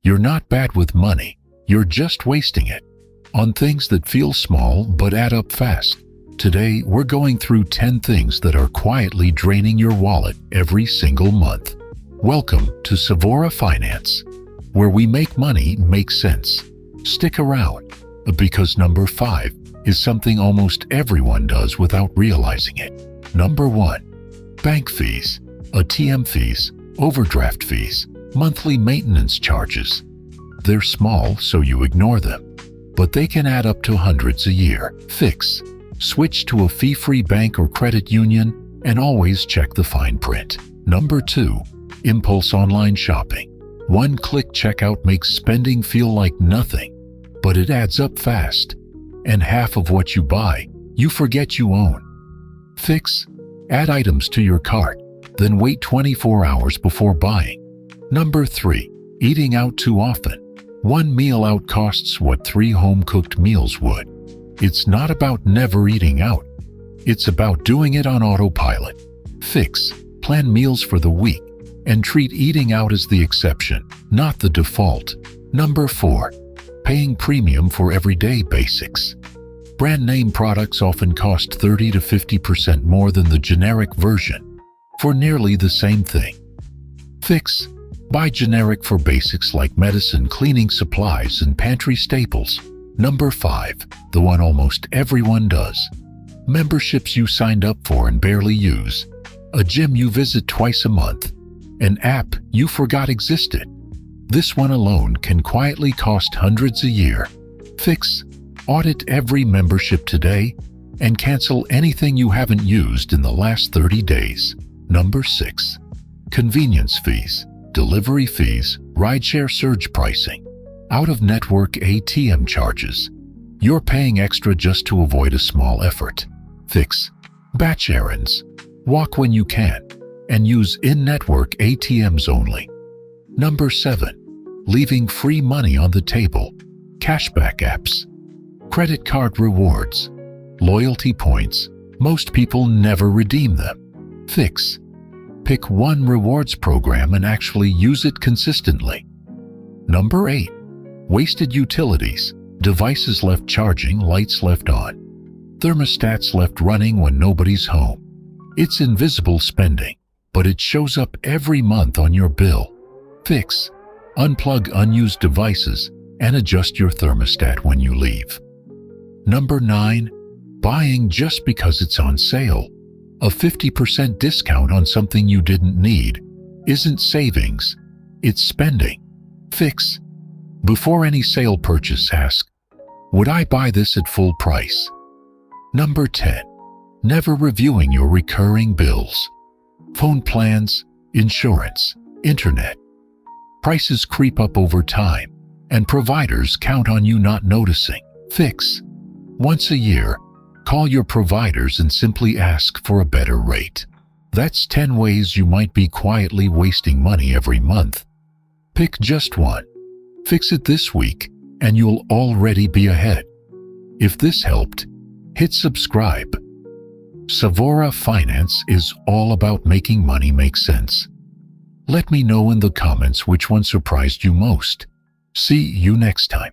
You're not bad with money, you're just wasting it on things that feel small but add up fast. Today, we're going through 10 things that are quietly draining your wallet every single month. Welcome to Savora Finance, where we make money make sense. Stick around, because number 5 is something almost everyone does without realizing it. Number 1. Bank fees, ATM fees, overdraft fees, monthly maintenance charges. They're small, so you ignore them, but they can add up to hundreds a year. Fix. Switch to a fee-free bank or credit union and always check the fine print. Number 2. Impulse online shopping. One-click checkout makes spending feel like nothing, but it adds up fast, and half of what you buy, you forget you own. Fix. Add items to your cart, then wait 24 hours before buying. Number 3. Eating out too often. One meal out costs what 3 home-cooked meals would. It's not about never eating out. It's about doing it on autopilot. Fix. Plan meals for the week and treat eating out as the exception, not the default. Number 4. Paying premium for everyday basics. Brand name products often cost 30 to 50% more than the generic version for nearly the same thing. Fix. Buy generic for basics like medicine, cleaning supplies, and pantry staples. Number 5. The one almost everyone does. Memberships you signed up for and barely use. A gym you visit twice a month. An app you forgot existed. This one alone can quietly cost hundreds a year. Fix. Audit every membership today and cancel anything you haven't used in the last 30 days. Number 6. Convenience fees, delivery fees, rideshare surge pricing, out-of-network ATM charges. You're paying extra just to avoid a small effort. Fix. Batch errands. Walk when you can and use in-network ATMs only. Number 7. Leaving free money on the table. Cashback apps, credit card rewards, loyalty points. Most people never redeem them. Fix. Pick one rewards program and actually use it consistently. Number 8. Wasted utilities. Devices left charging, lights left on, thermostats left running when nobody's home. It's invisible spending, but it shows up every month on your bill. Fix. Unplug unused devices and adjust your thermostat when you leave. Number 9. Buying just because it's on sale. A 50% discount on something you didn't need isn't savings, it's spending. Fix. Before any sale purchase, ask, would I buy this at full price? Number 10. Never reviewing your recurring bills. Phone plans, insurance, internet. Prices creep up over time, and providers count on you not noticing. Fix. Once a year, call your providers and simply ask for a better rate. That's 10 ways you might be quietly wasting money every month. Pick just one. Fix it this week, and you'll already be ahead. If this helped, hit subscribe. Savora Finance is all about making money make sense. Let me know in the comments which one surprised you most. See you next time.